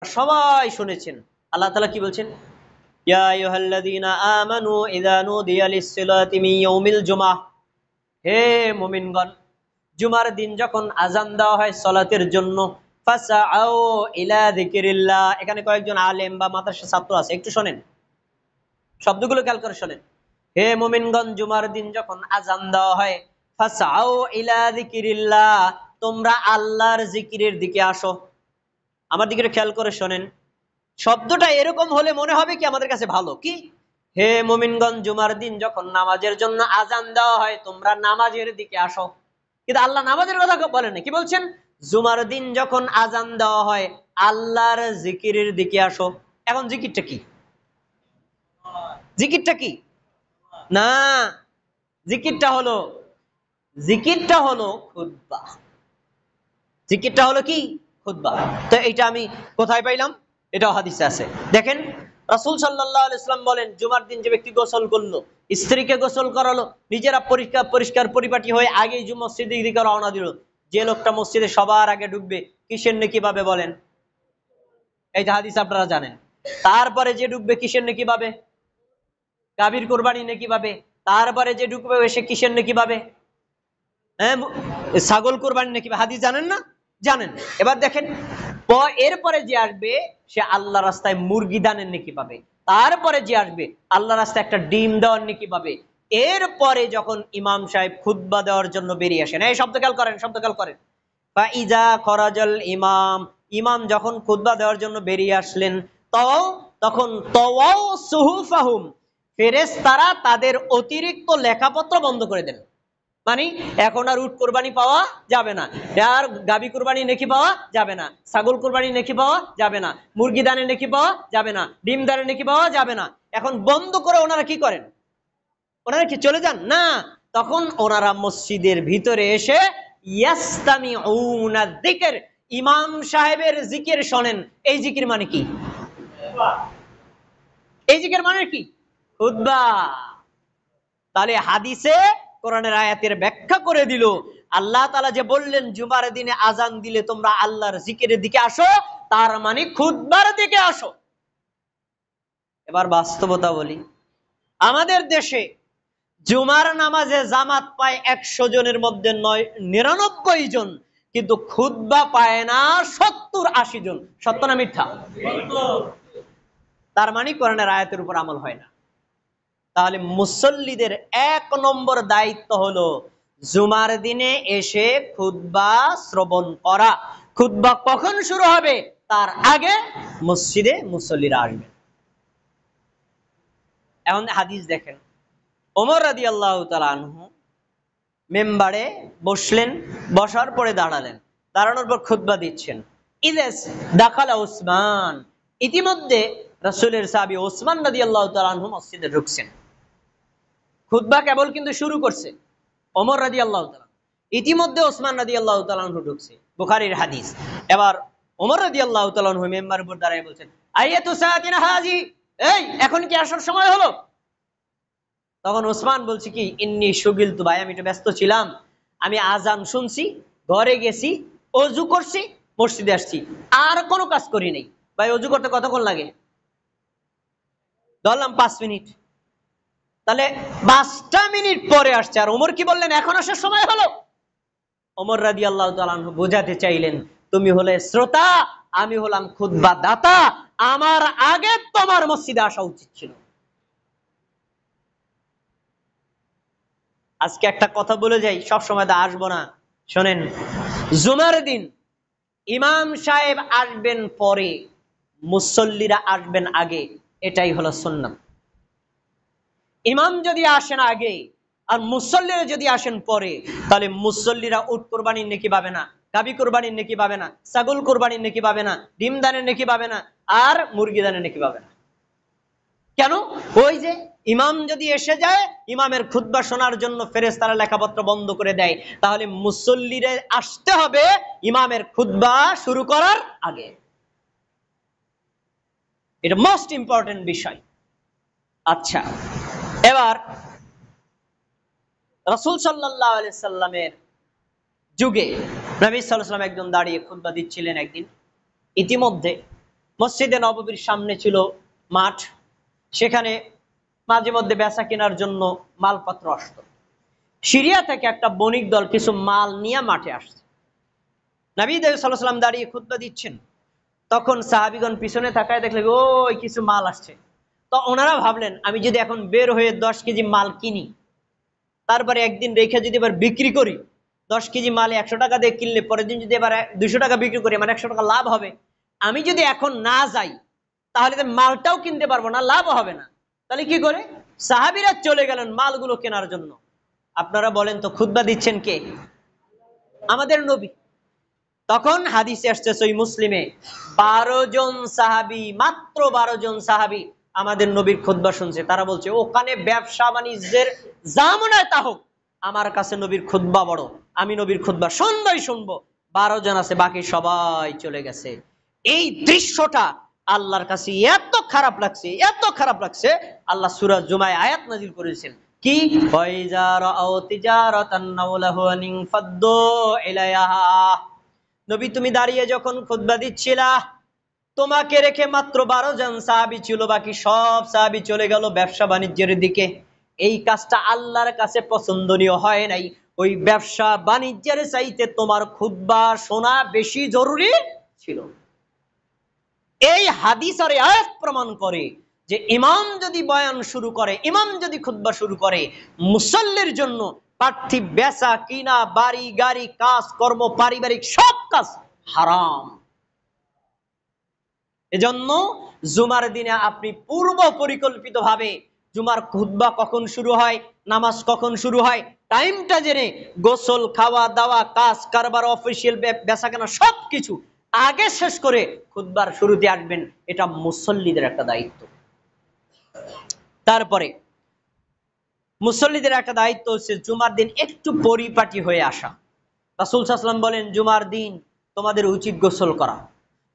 সবাই শুনেছেন আল্লাহ তাআলা কি বলছেন, ইয়া আইয়ুহাল্লাযীনা আমানু ইযা নুদিয়া লিস-সালাতি মিন ইয়াউমিল জুমআহ, হে মুমিনগণ, জুমার দিন যখন আজান দেওয়া হয় সালাতের জন্য, ফাসআউ ইলা যিকিরিল্লাহ। এখানে কয়েকজন আলেম বা মাদ্রাসা ছাত্র আছে, একটু শোনেন, শব্দগুলো খেয়াল করে শোনেন। হে মুমিনগণ, জুমার দিন যখন আজান দেওয়া হয়, ফাসআউ ইলা যিকিরিল্লাহ, তোমরা আল্লাহর জিকিরের দিকে আসো। আমার দিকে খেয়াল করে শোনেন, শব্দটা এরকম হলে মনে হবে কি আমাদের কাছে ভালো, কি হে মুমিনগণ, জুমার দিন যখন নামাজের জন্য আজান দেওয়া হয় তোমরা নামাজের দিকে আসো। কিন্তু আল্লাহ নামাজের কথা বলেন না, কি বলছেন, জুমার দিন যখন আজান দেওয়া হয় আল্লাহর জিকিরের দিকে আসো। এখন জিকিরটা কি? জিকিরটা কি? না, জিকিরটা হলো খুতবা। জিকিরটা হলো কি? খুতবা। তো এটা আমি কোথায় পাইলাম? এটাও হাদিসে আছে। দেখেন, রাসূল সাল্লাল্লাহু আলাইহি ওয়াসাল্লাম বলেন, জুমার দিন যে ব্যক্তি গোসল করলো, স্ত্রীকে গোসল করালো, নিজেরা পরিষ্কার পরিপাটি হয়ে আগেই মসজিদের দিকে রওনা দিল, যে লোকটা মসজিদে সবার আগে ঢুকবে কিসের নেকি পাবে বলেন? এই যে হাদিস আপনারা জানেন। তারপরে যে ঢুকবে কিসের নেকি পাবে? গাভীর কুরবানি নেকি পাবে। তারপরে যে ঢুকবে সে কিসের নেকি পাবে? হ্যাঁ, ছাগল কুরবানি নেকি পাবে। হাদিস জানেন না? জানেন। এবার দেখেন, এরপরে যে আসবে সে আল্লাহ রাস্তায় মুরগি দানের নেকি পাবে। তারপরে যে আসবে আল্লাহ রাস্তায় একটা ডিম দেওয়ার নেকি পাবে। এরপরে যখন ইমাম সাহেব খুতবা দেওয়ার জন্য বেরিয়ে আসেন, এই শব্দ খেয়াল করেন, ফাইজা খরাজাল ইমাম, ইমাম যখন খুতবা দেওয়ার জন্য বেরিয়ে আসলেন, তখন তাওয়াও সুহুফাহুম, ফেরেশতারা তাদের অতিরিক্ত লেখাপত্র বন্ধ করে দেন। মানে এখন আর উট কোরবানি পাওয়া যাবে না, আর গাবি কোরবানি নেকি পাওয়া যাবে না, ছাগল কোরবানি নেকি পাওয়া যাবে না, মুরগি দানে নেকি পাওয়া যাবে না, ডিম দানে নেকি পাওয়া যাবে না। এখন বন্ধ করে ওনারা কি করেন? ওনারা কি চলে যান? না, তখন ওনারা মসজিদের ভিতরে এসে ইয়াস্তামিউনা যিকর, ইমাম সাহেবের জিকির শোনেন। এই জিকির মানে কি? এই জিকির মানে কি? খুতবা। তাহলে হাদিসে কোরআনের আয়াতের ব্যাখ্যা করে দিল, আল্লাহ তাআলা যে বললেন জুমার দিনে আজান দিলে তোমরা আল্লাহর জিকিরের দিকে আসো, তার মানে খুতবার দিকে আসো। এবার বাস্তবতা বলি, আমাদের দেশে জুমার নামাজে জামাত পায় 100 জনের মধ্যে 99 জন, কিন্তু খুতবা পায় না 70-80 জন। সত্য না মিথ্যা? তার মানে কোরআনের আয়াতের উপর আমল হয় না। তাহলে মুসল্লিদের 1 নম্বর দায়িত্ব হলো জুমার দিনে এসে খুতবা শ্রবণ করা। খুতবা কখন শুরু হবে তার আগে মসজিদে মুসল্লিরা আসবেন। এখন হাদিস দেখেন, ওমর রাদিয়াল্লাহু তাআলা আনহু মেম্বারে বসলেন, বসার পরে দাঁড়ালেন, দাঁড়ানোর পর খুতবা দিচ্ছেন। ইদেস দাখালা উসমান, ইতিমধ্যে রাসূলের সাহাবী ওসমান রাদিয়াল্লাহু তাআলা আনহু মসজিদে ঢুকছেন। খুতবা কেবল কিন্তু শুরু করছে ওমর রাদিয়াল্লাহু তাআলা, ইতিমধ্যে ওসমান রাদিয়াল্লাহু তাআলা আনহু ঢুকছে, বুখারীর হাদিস। এবার ওমর রাদিয়াল্লাহু তাআলা আনহু মিম্বারের উপর দাঁড়িয়ে বলছেন, আইয়াতু সাআতিনা হাজি, এই এখন কি আসার সময় হলো? তখন ওসমান বলছে কি, ইন্নী শুগিলতু, ভাই আমি একটু ব্যস্ত ছিলাম, আমি আজান শুনছি, ঘরে গেছি, ওযু করছি, মসজিদে আসছি, আর কোনো কাজ করি নাই। ভাই ওযু করতে কতক্ষণ লাগে? ধরলাম 5 মিনিট, তাহলে 5টা মিনিট পরে আসছে, আর ওমর কি বললেন এখন আসার সময় হলো? ওমর রাদিয়াল্লাহু তাআলা আনহু বোঝাতে চাইলেন, তুমি হলে শ্রোতা, আমি হলাম খুতবা দাতা, আমার আগে তোমার মসজিদে আসা উচিত ছিল। আজকে একটা কথা বলে যাই, সব সময় তো আসবো না, শোনেন, জুমার দিন ইমাম সাহেব আসবেন পরে, মুসল্লিরা আসবেন আগে, এটাই হলো সুন্নাত। ইমাম যদি আসেন আগে আর মুসল্লিরা যদি আসেন পরে, তাহলে মুসল্লিরা উট কোরবানির নেকি পাবে না, গাবি কোরবানির নেকি পাবে না, ছাগল কোরবানির নেকি পাবে না, ডিম দানের নেকি পাবে না, আর মুরগি দানের নেকি পাবে না। কেন? ওই যে ইমাম যদি এসে যায়, ইমামের খুতবা শোনার জন্য ফেরেশতারা লেখাপত্র বন্ধ করে দেয়, তাহলে মুসল্লিরা আসতে হবে ইমামের খুতবা শুরু করার আগে। এটা মোস্ট ইম্পর্টেন্ট বিষয়। আচ্ছা, এবার রাসূল সাল্লাল্লাহু আলাইহি সাল্লামের যুগে নবী সাল্লাল্লাহু আলাইহি সাল্লাম একজন দাঁড়িয়ে খুতবা দিচ্ছিলেন একদিন। ইতিমধ্যে মসজিদে নববীর সামনে ছিল মাঠ, সেখানে মাঝে মধ্যে বেচা কেনার জন্য মালপত্র আসতো। সিরিয়া থেকে একটা বণিক দল কিছু মাল নিয়ে মাঠে আসছে। নবী সাল্লাল্লাহু আলাইহি ওয়াসাল্লাম দাঁড়িয়ে খুতবা দিচ্ছেন, তখন সাহাবীগণ পিছনে তাকায় দেখলেন ওই কিছু মাল আসছে। তো ওনারা ভাবলেন আমি যদি এখন বের হয়ে 10 কেজি মাল কিনি, তারপরে একদিন রেখে যদি এবার বিক্রি করি, 10 কেজি মালে 100 টাকা দিয়ে কিনলে পরের দিন যদি এবার 200 টাকা বিক্রি করি, আমার 100 টাকা লাভ হবে। আমি যদি এখন না যাই তাহলে তো মালটাও কিনতে পারবো না, লাভ হবে না। তাহলে কি করে? সাহাবীরা চলে গেলেন মালগুলো কেনার জন্য। আপনারা বলেন তো খুতবা দিচ্ছেন কে? আমাদের নবী। তখন হাদিসে আসছে সহিহ মুসলিমে 12 জন সাহাবী, মাত্র 12 জন সাহাবী আমাদের নবীর খুতবা শুনছে। তারা বলছে ওখানে ব্যবসা বাণিজ্যের জামানায় তা হোক, আমার কাছে নবীর খুতবা বড়, আমি নবীর খুতবা শুনবই শুনবো। 12 জন আছে, বাকি সবাই চলে গেছে। এই দৃশ্যটা আল্লাহর কাছে এত খারাপ লাগছে, এত খারাপ লাগছে, আল্লাহ সূরা জুমায় আয়াত নাযিল করেছেন কি ফাইজা রাআউ তিজারাতান আও লাহুন ফাদ্দু ইলাইহা। নবী তুমি দাঁড়িয়ে যখন খুতবা দিচ্ছিলা, তোমাকে রেখে মাত্র 12 জন সাহাবী ছিল, বাকি সব সাহাবী চলে গেল ব্যবসা বাণিজ্যের দিকে। এই কাজটা আল্লাহর কাছে পছন্দনীয় হয় নাই। ওই ব্যবসা বাণিজ্যের চাইতে তোমার খুতবা শোনা বেশি জরুরি ছিল। এই হাদিস আর আয়াত প্রমাণ করে যে ইমাম যদি বয়ান শুরু করে, ইমাম যদি খুতবা শুরু করে, মুসল্লির জন্য পার্থিব বেচা কিনা, বাড়ি গাড়ি, কাজ কর্ম, পারিবারিক সব কাজ হারাম। এজন্য জুমার দিনে আপনি পূর্ব পরিকল্পিত ভাবে জুমার খুতবা কখন শুরু হয়, নামাজ কখন শুরু হয়, টাইমটা জেনে গোসল, খাওয়া দাওয়া, কাজ কারবার, অফিসিয়াল বেচাকেনা সবকিছু আগে শেষ করে খুতবার শুরুতে আসবেন। এটা মুসল্লিদের একটা দায়িত্ব। তারপরে মুসল্লিদের একটা দায়িত্ব হচ্ছে জুমার দিন একটু পরিপাটি হয়ে আসা। রাসূল সাল্লাল্লাহু আলাইহি ওয়াসাল্লাম বলেন জুমার দিন তোমাদের উচিত গোসল করা।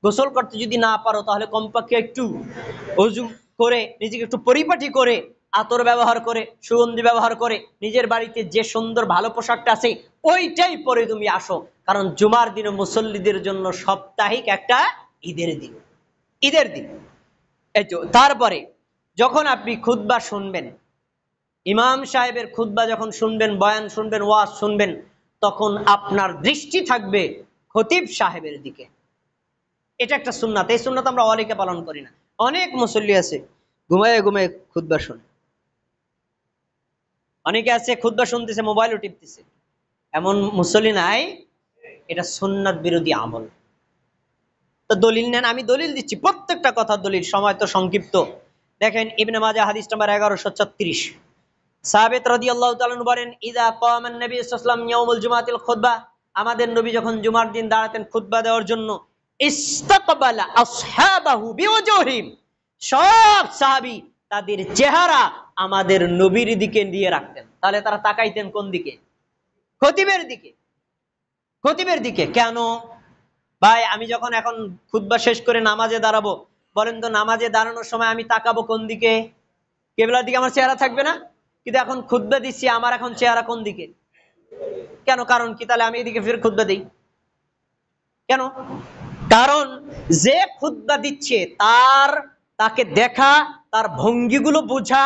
গোসল করতে যদি না পারো তাহলে কমপক্ষে একটু ওযু করে, নিজেকে একটু পরিপাটি করে, আতর ব্যবহার করে, সুগন্ধি ব্যবহার করে, নিজের বাড়িতে যে সুন্দর ভালো পোশাকটা আছে ওইটাই পরে তুমি আসো। কারণ জুমার দিন মুসল্লিদের জন্য সাপ্তাহিক একটা ঈদের দিন, ঈদের দিন। এই তো তারপরে যখন আপনি খুতবা শুনবেন, ইমাম সাহেবের খুতবা যখন শুনবেন, বয়ান শুনবেন, ওয়াজ শুনবেন, তখন আপনার দৃষ্টি থাকবে খতিব সাহেবের দিকে। এটা একটা সুন্নাত। এই সুন্নাত আমরা অনেকে পালন করি না। অনেক মুসল্লি আছে ঘুমায় ঘুমায় খুতবা শুনে, অনেকে আছে খুতবা শুনতেছে মোবাইলও টিপতেছে। এমন মুসল্লি নাই। এটা সুন্নাত বিরোধী আমল। তো দলিল নেন, আমি দলিল দিচ্ছি, প্রত্যেকটা কথা দলিল, সময় তো সংক্ষিপ্ত। দেখেন ইবনে মাজাহ হাদিস নাম্বার 1136, সাহাবেত রাদিয়াল্লাহু তাআলা বলেন ইযা কামান নবী সাল্লাল্লাহু আলাইহি ওয়াসাল্লাম ইয়াউমুল জুমাতিল খুতবা, আমাদের নবী যখন জুমার দিন দাঁড়াতেন খুতবা দেওয়ার জন্য, ইস্তাকবালা আসহাবাহু বিওজুহিম, সব সাহাবী তাদের চেহারা আমাদের নবীর দিকে দিয়ে রাখতেন। তাহলে তারা তাকাইতেন কোন দিকে? খতিবের দিকে। খতিবের দিকে কেন? ভাই আমি যখন এখন খুতবা শেষ করে নামাজে দাঁড়াবো, বলেন তো নামাজে দাঁড়ানোর সময় আমি তাকাবো কোন দিকে? কিবলার দিকে আমার চেহারা থাকবে না? কিন্তু এখন খুতবা দিচ্ছি, আমার এখন চেহারা কোন দিকে? কেন? কারণ কি? তাহলে আমি এদিকে ফিরে খুতবা দিই কেন? কারণ যে খুতবা দিচ্ছে তাকে দেখা, তার ভঙ্গিগুলো বোঝা,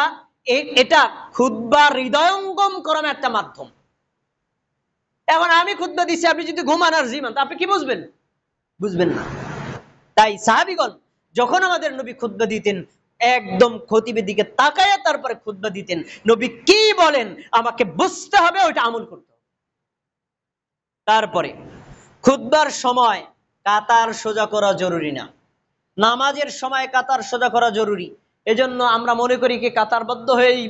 এটা খুতবা হৃদয়ঙ্গম করার একটা মাধ্যম। এখন আমি খুতবা দিচ্ছি, আপনি যদি ঘুমান আর জিমান, আপনি কি বুঝবেন? বুঝবেন না। তাই সাহাবীগণ যখন আমাদের নবী খুতবা দিতেন একদম খতিবের দিকে তাকায়া তারপরে খুতবা দিতেন। নবী কি বলেন আমাকে বুঝতে হবে, ওইটা আমল করতে হবে। তারপরে খুতবার সময় কাতার সোজা করা জরুরি না, নামাজের সময় কাতার সোজা করা জরুরি। এজন্য আমরা মনে করি কি কাতারবদ্ধ হয়েই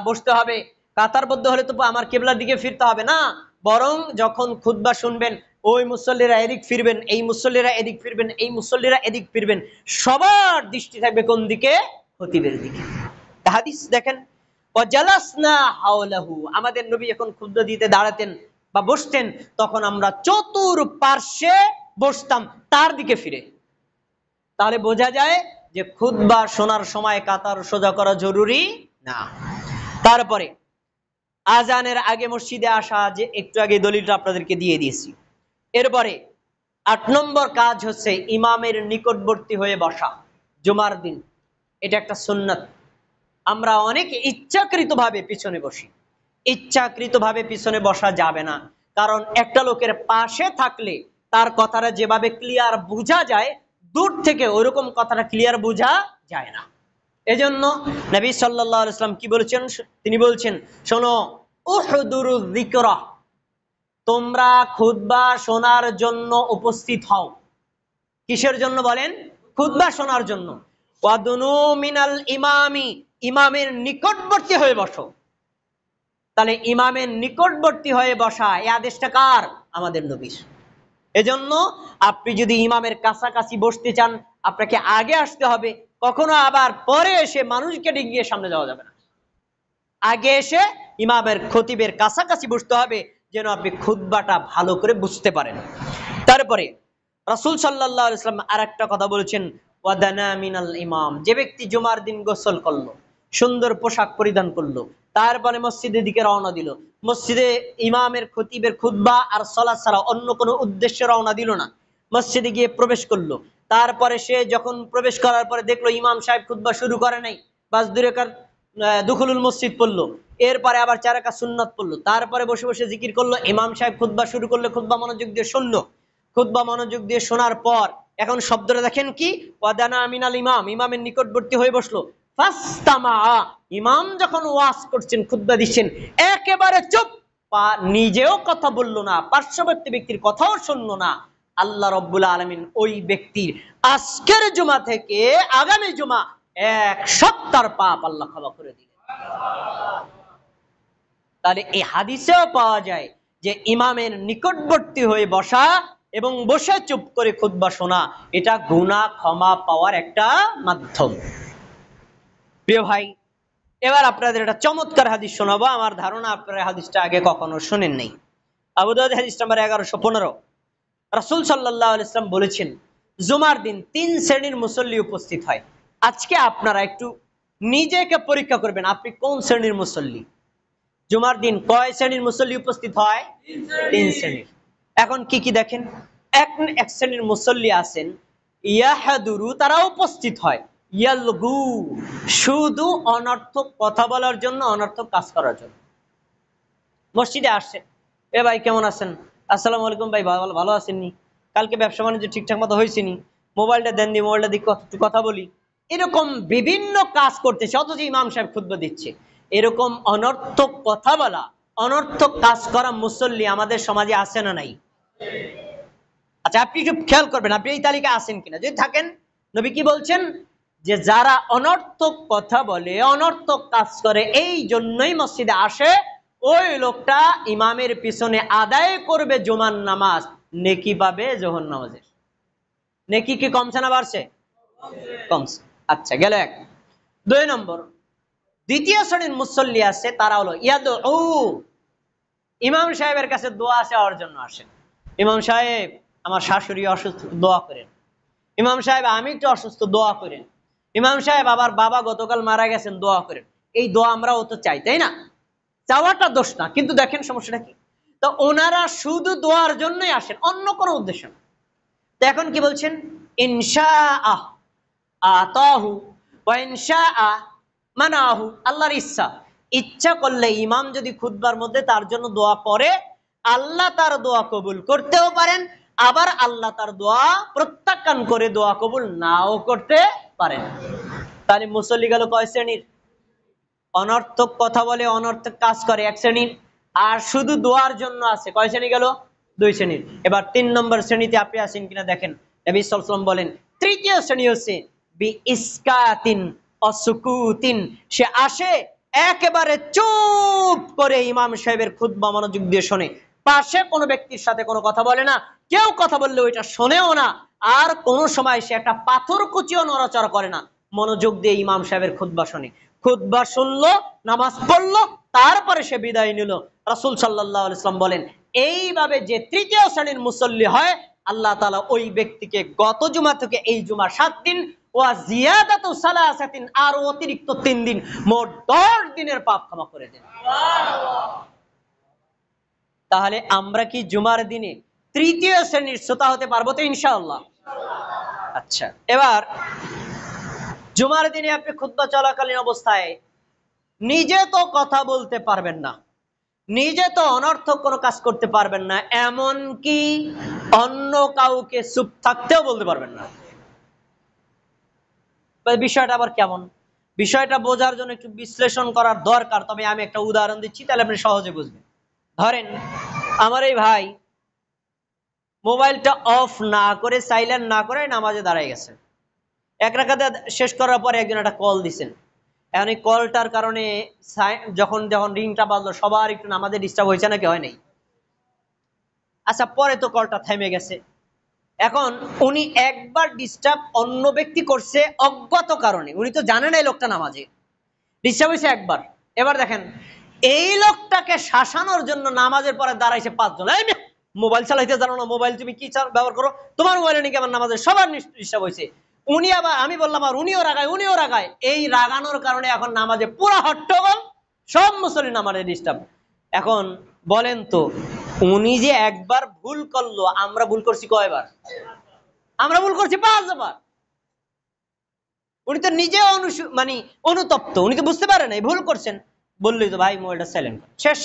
বসতে হবে, কাতারবদ্ধ হলে তো আমার কিবলার দিকে ফিরতে হবে না। বরং যখন খুতবা শুনবেন ওই মুসল্লিরা এদিক ফিরবেন, এই মুসল্লিরা এদিক ফিরবেন, এই মুসল্লিরা এদিক ফিরবেন, সবার দৃষ্টি থাকবে কোন দিকে? খতিবের দিকে। হাদিস দেখেন ওয়াজালাসনা হাওলাহু, আমাদের নবী যখন খুতবা দিতে দাঁড়াতেন বা বসতেন তখন আমরা চতুর্পার্শ্বে বসতাম তার দিকে ফিরে। তাহলে বোঝা যায় যে খুতবা শোনার সময় কাতার সোজা করা জরুরি না। তারপরে আজানের আগে মসজিদে আসা, যে একটু আগে দলিলটা আপনাদেরকে দিয়ে দিয়েছি। এরপরে 8 নম্বর কাজ হচ্ছে ইমামের নিকটবর্তী হয়ে বসা জুমার দিন। এটা একটা সুন্নাত। আমরা অনেকে ইচ্ছাকৃতভাবে পিছনে বসি। ইচ্ছাকৃতভাবে পিছনে বসা যাবে না, কারণ একটা লোকের পাশে থাকলে তার কথাটা যেভাবে ক্লিয়ার বোঝা যায়, দূর থেকে ওইরকম কথাটা ক্লিয়ার বোঝা যায় না। এজন্য নবী সাল্লাল্লাহু আলাইহি ওয়াসাল্লাম কি বলেছেন? তিনি বলছেন, শোনো, উহদুরুয যিকরা, তোমরা খুতবা শোনার জন্য উপস্থিত হও। কিসের জন্য বলেন? খুতবা শোনার জন্য। ওয়াদুনু মিনাল ইমামি, ইমামের নিকটবর্তী হয়ে বসো। তাহলে ইমামের নিকটবর্তী হয়ে বসা, এই আদেশটা কার? আমাদের নবীর। এজন্য আপনি যদি ইমামের কাছাকাছি বসতে চান, আপনাকে আগে আসতে হবে। কখনো আবার পরে এসে মানুষকে ডিঙিয়ে সামনে যাওয়া যাবে না। আগে এসে ইমামের খতিবের কাছাকাছি বসতে হবে, যেন আপনি খুতবাটা ভালো করে বুঝতে পারেন। তারপরে রাসূল সাল্লাল্লাহু আলাইহি ওয়াসাল্লাম আরেকটা কথা বলেছেন, ওয়াদানা মিনাল ইমাম, যে ব্যক্তি জুমার দিন গোসল করলো, সুন্দর পোশাক পরিধান করলো, তারপরে মসজিদের দিকে রওনা দিল, মসজিদে ইমামের খতিবের খুতবা আর সালাত ছাড়া অন্য কোনো উদ্দেশ্যে রওনা দিল না, মসজিদে গিয়ে প্রবেশ করলো। তারপরে সে যখন প্রবেশ করার পরে দেখলো ইমাম সাহেব খুতবা শুরু করে নাই, বাস 2 রাকাত দুখুলুল মসজিদ পড়লো, এরপরে আবার 4 রাকাত সুন্নাত পড়লো, তারপরে বসে বসে জিকির করলো। ইমাম সাহেব খুতবা শুরু করলো, খুতবা মনোযোগ দিয়ে শুনলো। খুতবা মনোযোগ দিয়ে শোনার পর এখন শব্দটা দেখেন কি? ওয়াদানা মিনাল ইমাম, ইমামের নিকটবর্তী হয়ে বসলো। ফাস্তামা, ইমাম যখন ওয়াজ করছেন, খুতবা দিচ্ছেন, একেবারে চুপ, নিজেও কথা বললো না, পার্শ্ববর্তী ব্যক্তির কথাও শুনলো না। আল্লাহ রাব্বুল আলামিন ওই ব্যক্তির আজকের জুমা থেকে আগামী জুমা 1 সপ্তাহের পাপ আল্লাহ ক্ষমা করে দিলেন। তাহলে এই হাদিসেও পাওয়া যায় যে ইমামের নিকটবর্তী হয়ে বসা এবং বসে চুপ করে খুতবা শোনা, এটা গুনাহ ক্ষমা পাওয়ার একটা মাধ্যম। প্রিয় ভাই, এবার আপনাদের একটা চমৎকার হাদিস শোনাবো। আমার ধারণা আপনারা হাদিসটা আগে কখনো শুনেন নাই। আবু দাউদ হাদিস নাম্বার 1115। রাসূল সাল্লাল্লাহু আলাইহি ওয়াসাল্লাম বলেছেন, জুমার দিন 3 শ্রেণীর মুসল্লি উপস্থিত হয়। আজকে আপনারা একটু নিজেকে পরীক্ষা করবেন, আপনি কোন শ্রেণীর মুসল্লি। জুমার দিন কয় শ্রেণীর মুসল্লি উপস্থিত হয়? 3 শ্রেণীর। এখন কি কি দেখেন? এক শ্রেণীর মুসল্লি আছেন ইয়াহাদুরু, তারা উপস্থিত হয়, ইয়ালগু, শুধু অনর্থক কথা বলার জন্য, অনর্থক কাজ করার জন্য। মসজিদে আসছে, এ ভাই কেমন আছেন? আসসালামু আলাইকুম ভাই, ভালো আছেননি? কালকে ব্যবসা বাণিজ্য ঠিকঠাক মতো হয়েছেনি? মোবাইলটা দেন দি, মোবাইলটা দিয়ে একটু কথা বলি। এরকম বিভিন্ন কাজ করতেছে, অথচ ইমাম সাহেব খুতবা দিচ্ছে। এরকম অনর্থক কথা বলা, অনর্থক কাজ করা মুসল্লি আমাদের সমাজে আছে না নাই? আচ্ছা, আপনি একটু খেয়াল করবেন, আপনি এই তালিকায় আছেন কিনা। যদি থাকেন, নবী কি বলছেন? যে যারা অনর্থক কথা বলে, অনর্থক কাজ করে, এই জন্যই মসজিদে আসে, ওই লোকটা ইমামের পিছনে আদায় করবে জুমার নামাজ, নেকি পাবে জোহর নামাজের। নেকি কি কমছে না বাড়ছে? কমছে। আচ্ছা, গেল এক। 2 নম্বর, দ্বিতীয় শ্রেণীর মুসল্লি আছে, তারা হলো ইয়াদউ, ইমাম সাহেবের কাছে দোয়া চাওয়ার জন্য আসেন। ইমাম সাহেব, আমার শাশুড়ি অসুস্থ, দোয়া করেন। ইমাম সাহেব, আমি একটু অসুস্থ, দোয়া করেন। ইমাম সাহেব, আবার বাবা গতকাল মারা গেছেন, দোয়া করেন। এই দোয়া আমরাও তো চাই, তাই না? চাওয়াটা দোষ না, কিন্তু দেখেন সমস্যাটা কি? তো ওনারা শুধু দোয়ার জন্যই আসেন, অন্য কোনো উদ্দেশ্য না। তো এখন কি বলছেন? ইনশাআ আতাহু ওয়া ইনশাআ মানাহু, আল্লাহর ইচ্ছা, ইচ্ছা করলে ইমাম যদি খুতবার মধ্যে তার জন্য দোয়া করে, আল্লাহ তার দোয়া কবুল করতেও পারেন, আবার আল্লাহ তার দোয়া প্রত্যাখ্যান করে দোয়া কবুল নাও করতে পারেন। তাহলে মুসল্লি গেল কয় শ্রেণীর? অনর্থক কথা বলে, অনর্থক কাজ করে 1 শ্রেণীর, আর শুধু দোয়ার জন্য আছে কয় শ্রেণী গেল? 2 শ্রেণীর। এবার 3 নম্বর শ্রেণীতে আপনি আছেন কিনা দেখেন। নবী সাল্লাল্লাহু আলাইহি ওয়াসাল্লাম বলেন, তৃতীয় শ্রেণী হচ্ছে বি ইসকাতিন অসুকুতিন, সে আসে একেবারে চুপ করে ইমাম সাহেবের খুতবা মনোযোগ দিয়ে শোনে, পাশে কোনো ব্যক্তির সাথে কোনো কথা বলে না, কেউ কথা বললে ওইটা শোনেও না, আর কোনো সময় সে একটা পাথর কুচিও নড়াচড়া করে না, মনোযোগ দিয়ে ইমাম সাহেবের খুতবা শোনে। খুতবা শুনলো, নামাজ পড়লো, তারপরে সে বিদায় নিল। রাসূল সাল্লাল্লাহু আলাইহি ওয়াসাল্লাম বলেন, এইভাবে যে তৃতীয় শ্রেণীর মুসল্লি হয়, আল্লাহ তাআলা ওই ব্যক্তিকে গত জুমা থেকে এই জুমা 7 দিন, ওয়া জিয়াদাতু সালাসাতিন, আর অতিরিক্ত 3 দিন, মোট 10 দিনের পাপ ক্ষমা করে দেন। সুবহানাল্লাহ। তাহলে আমরা কি জুমার দিনে তৃতীয় শ্রেণীর শ্রোতা হতে পারবো তো ইনশাআল্লাহ? আচ্ছা, এবার জুমার দিনে আপনি খুতবা চলাকালীন অবস্থায় নিজে তো কথা বলতে পারবেন না, নিজে তো অনর্থক কোনো কাজ করতে পারবেন না, এমন কি অন্য কাউকে চুপ থাকতেও বলতে পারবেন না। বিষয়টা আবার কেমন? বিষয়টা বোঝার জন্য একটু বিশ্লেষণ করার দরকার, তবে আমি একটা উদাহরণ দিচ্ছি, তাহলে আপনি সহজে বুঝবেন। ধরেন আমার এই ভাই মোবাইলটা অফ না করে, সাইলেন্ট না করে নামাজে দাঁড়ায় গেছে। এক রাকাতে শেষ করার পরে একজন একটা কল দিছেন। এখন এই কলটার কারণে যখন যখন রিংটা বাজলো সবার একটু নামাজে ডিস্টার্ব হয়েছে নাকি হয় নাই? আচ্ছা, পরে তো কলটা থেমে গেছে। এখন উনি একবার ডিস্টার্ব অন্য ব্যক্তি করছে অজ্ঞাত কারণে, উনি তো জানেন এই লোকটা নামাজে, ডিস্টার্ব হয়েছে একবার। এবার দেখেন এই লোকটাকে শাসানোর জন্য নামাজের পরে দাঁড়াইছে 5 জন। এই মোবাইল চালাইতে জানো না, মোবাইল তুমি কি ব্যবহার করো, তোমার মোবাইলে নাকি আমার নামাজে সবার ডিস্টার্ব হয়েছে। উনি আবার, আমি বললাম আর উনিও রাগায়। এই রাগানোর কারণে এখন নামাজে পুরো হট্টগোল, সব মুসল্লি নামাজে ডিস্টার্ব। এখন বলেন তো, উনি যে একবার ভুল করলো, আমরা ভুল করছি কয়বার? আমরা ভুল করছি 5 বার। উনি তো নিজে অনুতপ্ত, উনি তো বুঝতে পারেন এই ভুল করছেন, বললেই তো ভাই মোবাইলটা সাইলেন্ট কর, শেষ।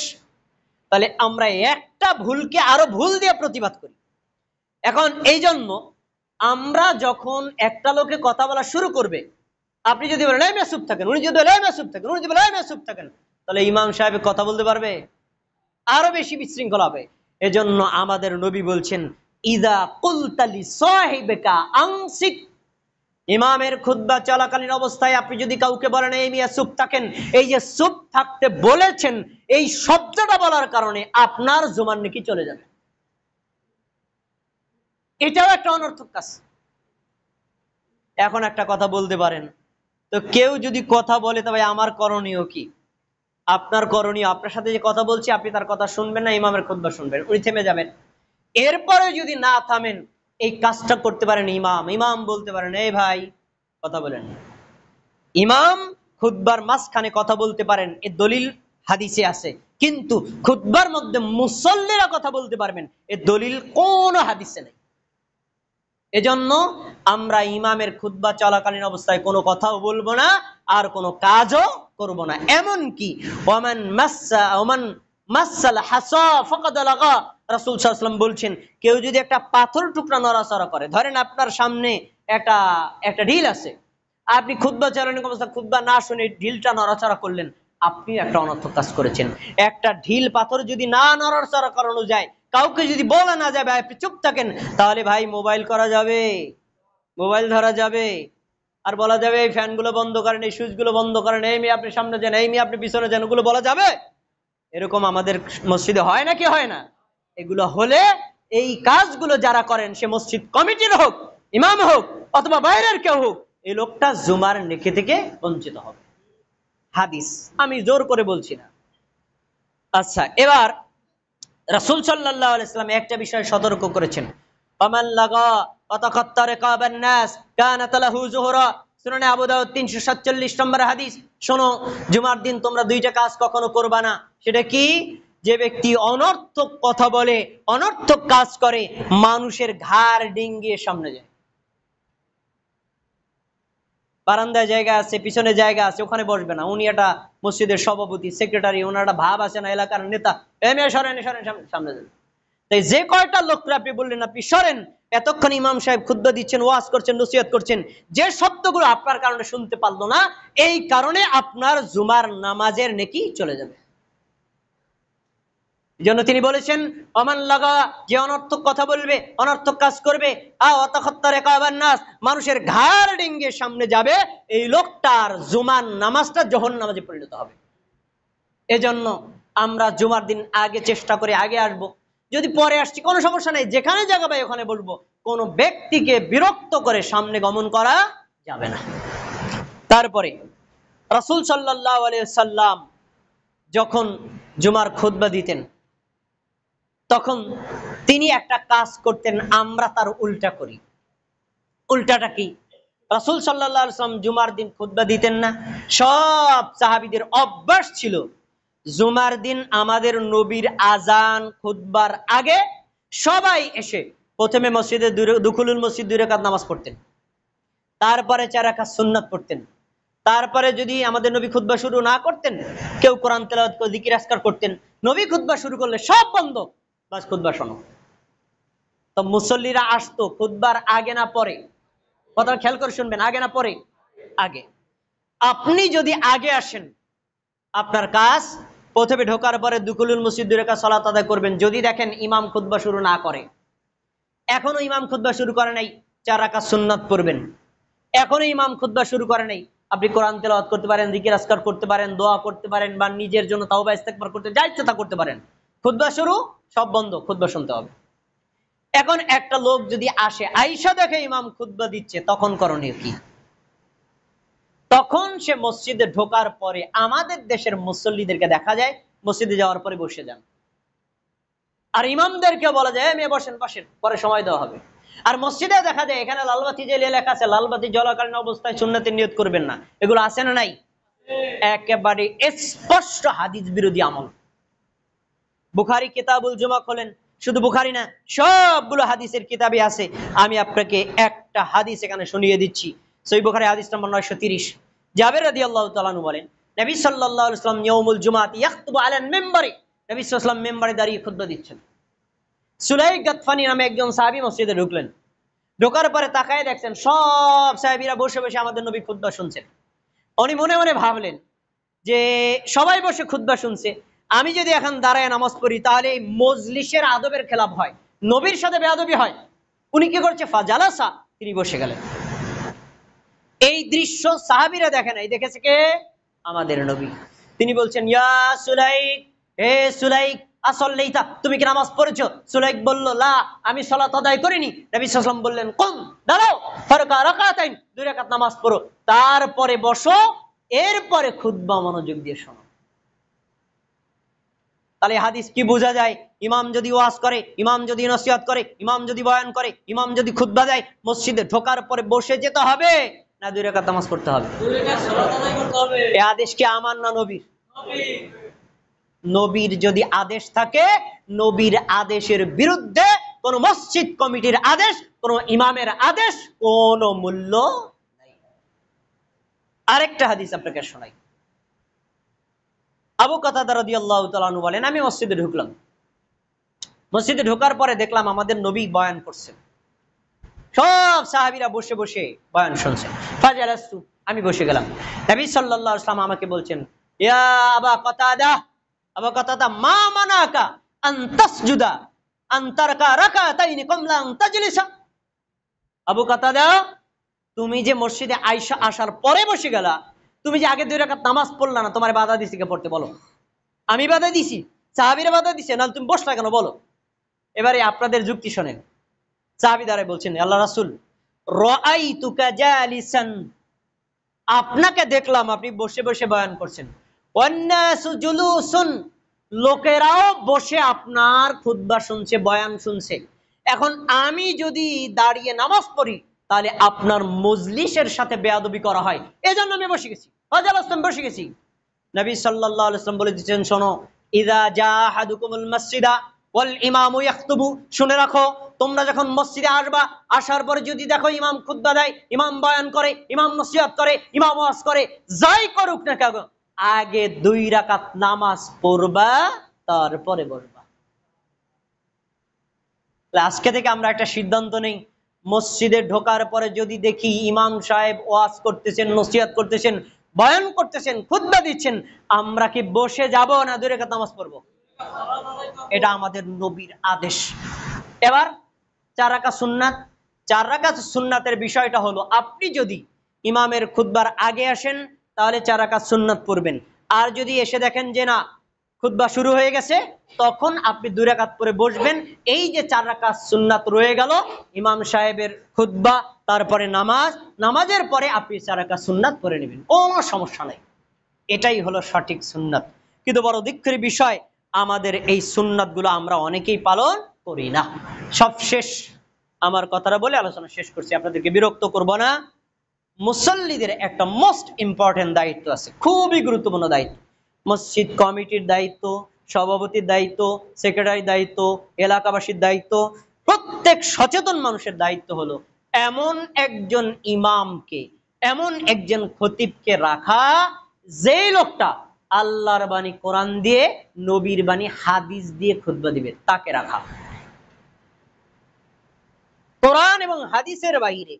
তাহলে আমরা একটা ভুলকে আরো ভুল দিয়ে প্রতিবাদ করি। এখন এই জন্য আমরা যখন একটা লোকে কথা বলা শুরু করবে, আপনি যদি বলেন এই মেয়ে চুপ থাকেন, উনি যদি বলেন এই মেয়ে চুপ থাকেন, উনি যদি বলেন এই মেয়ে চুপ থাকেন, তাহলে ইমাম সাহেব কথা বলতে পারবে? আরো বেশি বিশৃঙ্খল হবে। এজন্য আমাদের নবী বলছেন, ইদা কুলতা লি সাহিবিকা আনসিক, ইমামের খুতবা চলাকালীন অবস্থায় আপনি যদি কাউকে বলেন এই মিয়া চুপ থাকেন, এই যে চুপ থাকতে বলেছেন, এই শব্দটা বলার কারণে আপনার জুমার নেকি চলে যাবে। এটাও একটা অনর্থক কাজ। এখন একটা কথা বলতে পারেন, তো কেউ যদি কথা বলে তবে আমার করণীয় কি? আপনার করণীয়, আপনার সাথে যে কথা বলছি আপনি তার কথা শুনবেন না, ইমামের খুতবা শুনবেন, উনি থেমে যাবেন। এরপরে যদি না থামেন, এই কাজটা করতে পারেন ইমাম বলতে পারেন এই ভাই কথা বলেন। ইমাম খুতবার মাঝখানে কথা বলতে পারেন, এ দলিল হাদিসে আছে, কিন্তু খুতবার মধ্যে মুসল্লিরা কথা বলতে পারবেন, এ দলিল কোন হাদিসে নেই। এজন্য আমরা ইমামের খুতবা চলাকালীন অবস্থায় কোনো কথাও বলবো না, আর কোনো কাজও করব না। এমনকি ওমান মাসাল হাসা ফাকাদ লাগা, রাসূল সাল্লাল্লাহু আলাইহি ওয়াসাল্লাম বলছেন, কেউ যদি একটা পাথর টুকরা নড়াচড়া করে, ধরেন আপনার সামনে একটা ঢিল আছে, আপনি খুতবা চালানোর অবস্থা খুতবা না শুনে ঢিলটা নড়াচড়া করলেন, আপনি একটা অনর্থক কাজ করেছেন। একটা ঢিল পাথর যদি না নড়াচড়া করানো যায়, কাউকে যদি বলা না যাবে আপনি চুপ থাকেন, তাহলে ভাই মোবাইল করা যাবে, মোবাইল ধরা যাবে, আর বলা যাবে এই ফ্যানগুলো বন্ধ করেন, এই সুইচগুলো বন্ধ করেন, এই মেয়ে আপনি সামনে যান, এই মেয়ে আপনি পিছনে যান, ওগুলো বলা যাবে? এরকম আমাদের মসজিদে হয় নাকি হয় না? এগুলো হলে এই কাজগুলো যারা করেন, সে মসজিদ কমিটির হোক, ইমাম হোক, অথবা বাইরের কেউ হোক, এই লোকটা জুমার নেকি থেকে বঞ্চিত হবে। হাদিস, আমি জোর করে বলছি না। আচ্ছা, এবার রাসূল সাল্লাল্লাহু আলাইহি ওয়াসাল্লাম একটা বিষয় সতর্ক করেছেন, ফামান লাগা ওয়া তাকাত্তা রিকাবান নাস কানাত লাহু যুহরা, সুনানে আবু দাউদ 347 নম্বর হাদিস। শোনো, জুমার দিন তোমরা দুইটা কাজ কখনো করবা না। সেটা কি? যে ব্যক্তি অনর্থক কথা বলে, অনর্থক কাজ করে, মানুষের ঘাড় ডিঙ্গিয়ে সামনে যায়। বারান্দায় জায়গা আছে, পিছনে জায়গা আছে, ওখানে বসবে না। উনি একটা মসজিদের সভাপতি, সেক্রেটারি, ওনার একটা ভাব আছে না, এলাকার নেতা, সরেন সামনে যান। তাই যে কয়টা লোকরা আপনি বললেন আপনি সরেন, এতক্ষণ ইমাম সাহেব খুতবা দিচ্ছেন, ওয়াজ করছেন, নসিহত করছেন, যে শব্দগুলো আপনার কারণে শুনতে পারলো না, এই কারণে আপনার জুমার নামাজের নেকি চলে যাবে। জন্য তিনি বলেছেন, অমান লাগা, যে অনর্থক কথা বলবে, অনর্থক কাজ করবে, মানুষের ঘাড় ডিঙ্গে সামনে যাবে, এই লোকটার জুমার নামাজটা জাহান্নামে পরিণত হবে। এজন্য আমরা জুমার দিন আগে চেষ্টা করে আগে আসব, যদি পরে আসছি কোনো সমস্যা নেই, যেখানে জায়গা পাই ওখানে বলবো। কোনো ব্যক্তিকে বিরক্ত করে সামনে গমন করা যাবে না। তারপরে রাসূল সাল্লাল্লাহু আলাইহি সাল্লাম যখন জুমার খুতবা দিতেন, তখন তিনি একটা কাজ করতেন, আমরা তার উল্টা করি। উল্টাটা কি? রাসূল সাল্লাল্লাহু আলাইহি ওয়াসাল্লাম জুমার দিন খুতবা দিতেন না। সব সাহাবীদের অভ্যাস ছিল জুমার দিন আমাদের নবীর আজান খুতবার আগে সবাই এসে প্রথমে মসজিদে দুখুলুল মসজিদ 2 রাকাত নামাজ পড়তেন, তারপরে 4 রাকাত সুন্নাত পড়তেন, তারপরে যদি আমাদের নবী খুতবা শুরু না করতেন, কেউ কোরআন তেলাওয়াত করে জিকির আজকার করতেন। নবী খুতবা শুরু করলে সব বন্ধ, বাস খুতবা শোনো। তো মুসল্লিরা আসতো খুতবার আগে না পরে? কথা খেয়াল করে শুনবেন, আগে না পরে? আগে। আপনি যদি আগে আসেন, আপনার কাজ প্রথমে ঢোকার পরে দুকুলুল মসজিদ 2 রাকাত সালাত আদায় করবেন। যদি দেখেন ইমাম খুতবা শুরু না করে, এখনো ইমাম খুতবা শুরু করে নাই, 4 রাকাত সুন্নাত পড়বেন। এখনো ইমাম খুতবা শুরু করে নাই, আপনি কোরআন তেলাওয়াত করতে পারেন, জিকির আজকার করতে পারেন, দোয়া করতে পারেন, বা নিজের জন্য তাওবা ইস্তেগফার করতে যা ইচ্ছা তা করতে পারেন। খুতবা শুরু, সব বন্ধ, খুতবা শুনতে হবে। এখন একটা লোক যদি আসে, আয়েশা দেখে ইমাম খুতবা দিচ্ছে, তখন করণীয় কি? তখন সে মসজিদে ঢোকার পরে, আমাদের দেশের মুসল্লিদেরকে দেখা যায় মসজিদে যাওয়ার পরে বসে যান, আর ইমামদেরকে বলা যায় মেয়ে বসেন, বসেন, পরে সময় দেওয়া হবে। আর মসজিদে দেখা যায় এখানে লালবাতি জ্বালিয়ে লেখা আছে লালবাতি জ্বলাকালীন অবস্থায় সুন্নতের নিয়ত করবেন না, এগুলো আছে না নাই? একেবারে স্পষ্ট হাদিস বিরোধী আমল। বুখারী কিতাবুল জুমা খোলেন, শুধু বুখারী না, সবগুলো হাদিসের কিতাবে আছে। আমি আপনাকে একটা হাদিস এখানে শুনিয়ে দিচ্ছি। সহিহ বুখারী হাদিস নম্বর 930। জাবের রাদিয়াল্লাহু তাআলা আনহু বলেন, নবী সাল্লাল্লাহু আলাইহি ওয়াসাল্লাম ইয়াউমুল জুমআতি ইয়াখতুবু আলাল মিম্বারি, নবী সাল্লাল্লাহু আলাইহি ওয়াসাল্লাম মিম্বারে দাঁড়িয়ে খুতবা দিচ্ছেন। সুলাইক গাতফানি নামে একজন সাহাবী মসজিদে ঢুকলেন। ঢোকার পরে তাকায় দেখছেন সব সাহাবীরা বসে বসে আমাদের নবী খুতবা শুনছেন। উনি মনে মনে ভাবলেন যে সবাই বসে খুতবা শুনছে, আমি যদি এখন দাঁড়ায় নামাজ পড়ি তাহলে এই মজলিসের আদবের খেলাফ হয়, নবীর সাথে বেয়াদবি হয়। উনি কি করছে? ফাজালাসা, তিনি বসে গেলেন। এই দৃশ্য সাহাবীরা দেখে নাই, দেখেছে কে? আমাদের নবী। তিনি বলছেন, ইয়া সুলাইক, হে সুলাইক, আসল্লাইতা, তুমি কি নামাজ পড়েছো? সুলাইক বলল, লা, আমি সালাত আদায় করিনি। নবী সাল্লাল্লাহু আলাইহি ওয়াসাল্লাম বললেন, কুম, দাঁড়াও, ফারকা রাকাতাইন, 2 রাকাত নামাজ পড়ো, তারপরে বসো, এরপরে খুতবা মনোযোগ দিয়ে শোনো। তাহলে হাদিস কি বোঝা যায়? ইমাম যদি ওয়াজ করে, ইমাম যদি নসিহত করে, ইমাম যদি বয়ান করে, ইমাম যদি খুতবা দেয়, মসজিদে ঢোকার পরে বসে যেতে হবে না 2 রাকাত নামাজ পড়তে হবে? 2 রাকাত সালাত আদায় করতে হবে। এই আদেশ কি আমার না নবীর? নবীর। নবীর যদি আদেশ থাকে, নবীর আদেশের বিরুদ্ধে কোন মসজিদ কমিটির আদেশ, কোন ইমামের আদেশ কোন মূল্য নাই। আরেকটা হাদিস আপনাকে শোনাই। আবু কাতাদা রাদিয়াল্লাহু তাআলা আনহু বলেন, আমি মসজিদে ঢুকলাম। মসজিদে ঢোকার পরে দেখলাম আমাদের নবী বয়ান করছেন, সব সাহাবীরা বসে বসে বয়ান শুনছেন। ফাজালাস্তু, আমি বসে গেলাম। নবী সাল্লাল্লাহু আলাইহি ওয়াসাল্লাম আমাকে বলছেন, ইয়া আবা কাতাদা, আবু কাতাদা, মা মানাকা আন তাসজুদা আন তারকা রাকাতাইনি ক্বাবলা আন তাজলিসা। আবু কাতাদা, তুমি যে মসজিদে আয়েশা আসার পরে বসে গেলা, তুমি যে আগে 2 রাকাত নামাজ পড়লা না, তোমার বাধা দিছি কে পড়তে? বলো। আমি বাধা দিছি? সাহাবীরা বাধা দিছে? না তুমি বসলা কেন? বলো। এবারে আপনাদের যুক্তি শোনেন। সাহাবী দাঁড়ায় বলছেন, আল্লাহ রাসূল, রাআইতুকা জালিসান, আপনাকে দেখলাম আপনি বসে বসে বয়ান করছেন, ওয়ান্নাসু জুলুসুন, লোকেরাও বসে আপনার খুতবা শুনছে, বয়ান শুনছে। এখন আমি যদি দাঁড়িয়ে নামাজ পড়ি তাহলে আপনার মজলিসের সাথে বেয়াদবি করা হয়, এজন্য আমি বসে গেছি, ফাজালাস্তাম, বসে গেছি। নবী সাল্লাল্লাহু আলাইহি ওয়াসাল্লাম বলে দিয়েছেন, শোনো, ইযা জাহাদুকুমুল মাসজিদা ওয়াল ইমামু ইয়াখতুবু, শুনে রাখো, তোমরা যখন মসজিদে আসবা, আসার পরে যদি দেখো ইমাম খুতবা দেয়, ইমাম বয়ান করে, ইমাম নসিহত করে, ইমাম ওয়াজ করে, যাই করুক না কেন, আগে 2 রাকাত নামাজ পড়বা, তারপরে বসবা। আজকে থেকে আমরা একটা সিদ্ধান্ত নেই, মসজিদে ঢোকার পরে যদি দেখি ইমাম সাহেব ওয়াজ করতেছেন, নসিহত করতেছেন, বয়ান করতেছেন, খুতবা দিচ্ছেন, আমরা কি বসে যাব না 2 রাকাত নামাজ পড়বো? এটা আমাদের নবীর আদেশ। এবার 4 রাকাত সুন্নাত। 4 রাকাত সুন্নাতের বিষয়টা হলো, আপনি যদি ইমামের খুতবার আগে আসেন তাহলে 4 রাকাত সুন্নাত পড়বেন, আর যদি এসে দেখেন যে না খুতবা শুরু হয়ে গেছে, তখন আপনি 2 রাকাত পরে বসবেন। এই যে 4 রাকাত সুন্নাত রয়ে গেল, ইমাম সাহেবের খুতবা, তারপরে নামাজ, নামাজের পরে আপনি 4 রাকাত সুন্নাত পড়ে নেবেন, কোনো সমস্যা নাই। এটাই হলো সঠিক সুন্নাত। কিন্তু বড় দুঃখের বিষয়, আমাদের এই সুন্নাতগুলো আমরা অনেকেই পালন করি না। সবশেষ আমার কথাটা বলে আলোচনা শেষ করছি, আপনাদেরকে বিরক্ত করব না। মুসল্লিদের একটা মোস্ট ইম্পর্টেন্ট দায়িত্ব আছে, খুবই গুরুত্বপূর্ণ দায়িত্ব। মসজিদ কমিটির দায়িত্ব, সভাপতির দায়িত্ব, সেক্রেটারির দায়িত্ব, এলাকাবাসীর দায়িত্ব, প্রত্যেক সচেতন মানুষের দায়িত্ব হলো এমন একজন ইমামকে, এমন একজন খতিবকে রাখা, যে লোকটা আল্লাহর বাণী কোরআন দিয়ে, নবীর বাণী হাদিস দিয়ে খুতবা দিবে, তাকে রাখা। কোরআন এবং হাদিসের বাইরে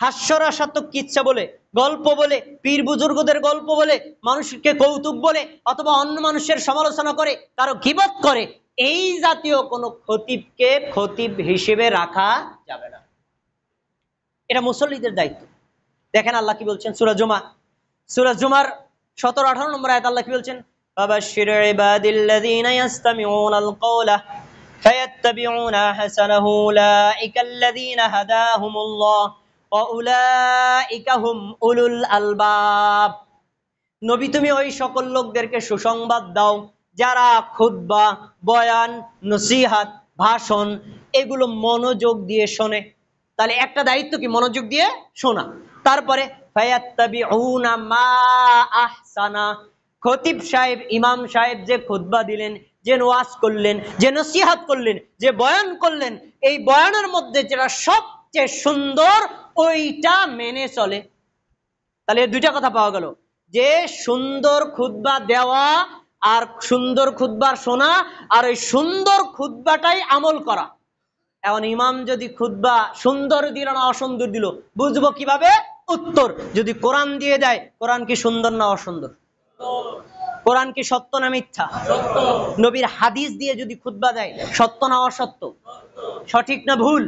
হাস্যরসাত্মক কিচ্ছা বলে, গল্প বলে, পীর বুজুর্গদের গল্প বলে, মানুষকে কৌতুক বলে, অথবা অন্য মানুষের সমালোচনা করে, কারো গীবত করে, এই জাতীয় কোন খতিবকে খতিব হিসেবে রাখা যাবে না। এটা মুসল্লিদের দায়িত্ব। দেখেন আল্লাহ কি বলছেন সূরা জুমা, সূরা জুমার 17-18 নম্বর আয়াত আল্লাহ কি বলছেন, ফাবাশশির ইবাদিল্লাযীনা ইয়াসতামিউনাল কওলা ফায়াত্তাবিউনা হাসানাহু উলাইকাল্লাযীনা হাদাহুমুল্লাহ ওয়া উলাইকা হুম উলুল আলবাব। নবী তুমি ওই সকল লোকদেরকে সুসংবাদ দাও যারা খুতবা, বয়ান, নসিহাত, ভাষণ এগুলো মনোযোগ দিয়ে শোনে। তাহলে একটা দায়িত্ব কি? মনোযোগ দিয়ে শোনা। তারপরে ফায়াত্তাবিউনা মা আহসানা, খতিব সাহেব, ইমাম সাহেব যে খুতবা দিলেন, যে ওয়াজ করলেন, যে নসিহাত করলেন, যে বয়ান করলেন, এই বয়ানের মধ্যে যেটা সবচেয়ে সুন্দর ওইটা মেনে চলে। তাহলে দুইটা কথা পাওয়া গেল, যে সুন্দর খুতবা দেওয়া আর সুন্দর খুতবার শোনা, আর ওই সুন্দর খুতবাটাই আমল করা। এখন ইমাম যদি খুতবা সুন্দর দিল না অসুন্দর দিল, বুঝবো কিভাবে? উত্তর, যদি কোরআন দিয়ে দেয়, কোরআন কি সুন্দর না অসুন্দর? কোরআন কি সত্য না মিথ্যা? নবীর হাদিস দিয়ে যদি খুতবা দেয়, সত্য না অসত্য? সঠিক না ভুল?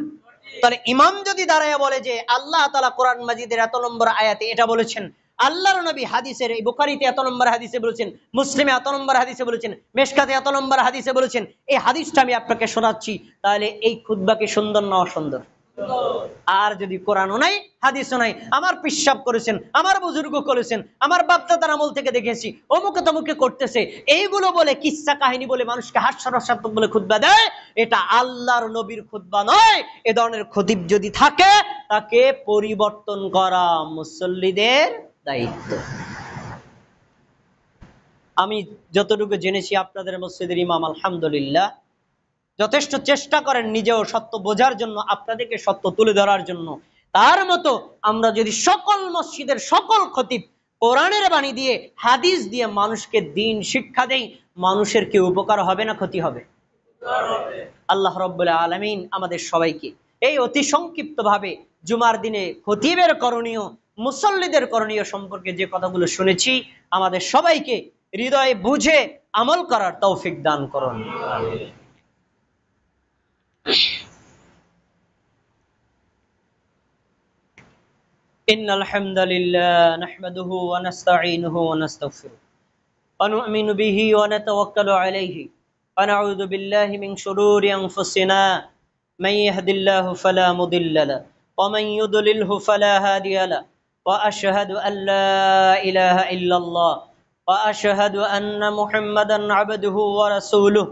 তাহলে ইমাম যদি দাঁড়ায় বলে যে আল্লাহ তাআলা কোরআন মাজিদের এত নম্বর আয়াতে এটা বলেছেন, আল্লাহর নবী হাদিসের এই বুখারীতে এত নম্বর হাদিসে বলেছেন, মুসলিমে এত নম্বর হাদিসে বলেছেন, মেশকাতে এত নম্বর হাদিসে বলেছেন, এই হাদিসটা আমি আপনাকে শোনাচ্ছি, তাহলে এই খুতবা কি সুন্দর না অসুন্দর? আর যদি কোরআনও নাই, হাদিসও নাই, আমার পিশাব করেছেন, আমার বুজুর্গ করেছেন, আমার বাপদাদার আমল থেকে দেখেছি, অমুকে তমুকে করতেছে, এইগুলো বলে কিচ্ছা কাহিনী বলে মানুষকে হাস্যরসাত্মক বলে খুতবা দেয়, এটা আল্লাহর নবীর খুতবা নয়। এ ধরনের খতিব যদি থাকে, তাকে পরিবর্তন করা মুসল্লিদের দায়িত্ব। আমি যতটুকু জেনেছি আপনাদের মসজিদের ইমাম আলহামদুলিল্লাহ যথেষ্ট চেষ্টা করেন নিজেও সত্য বোঝার জন্য, আপনাদেরকে সত্য তুলে ধরার জন্য। তার মতো আমরা যদি সকল মসজিদের সকল খতিব কোরআনের বাণী দিয়ে, হাদিস দিয়ে মানুষকে দ্বীন শিক্ষা দেই, মানুষের কি উপকার হবে না ক্ষতি হবে? আল্লাহ রাব্বুল আলামিন আমাদের সবাইকে এই অতি সংক্ষিপ্ত ভাবে জুমার দিনে খতিবের করণীয়, মুসল্লিদের করণীয় সম্পর্কে যে কথাগুলো শুনেছি, আমাদের সবাইকে হৃদয়ে বুঝে আমল করার তৌফিক দান করুন। إن الحمد لله نحمده ونستعينه ونستغفره ونؤمن به ونتوكل عليه ونعوذ بالله من شرور أنفسنا من يهد الله فلا مضل له ومن يضلله فلا هادي له وأشهد أن لا إله إلا الله وأشهد أن محمدا عبده ورسوله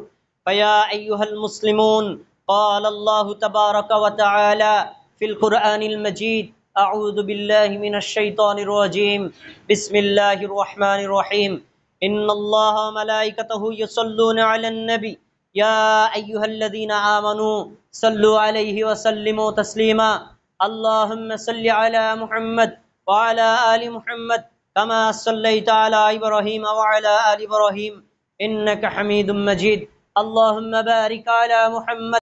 فيا أيها المسلمون قال الله تبارك وتعالى في القرآن المجيد أعوذ بالله من الشيطان الرجيم بسم الله الرحمن الرحيم إن الله وملائكته يصلون على النبي يا أيها الذين آمنوا صلوا عليه وسلموا تسليما اللهم صل على محمد وعلى آل محمد كما صليت على إبراهيم وعلى آل إبراهيم إنك حميد مجيد اللهم بارك على محمد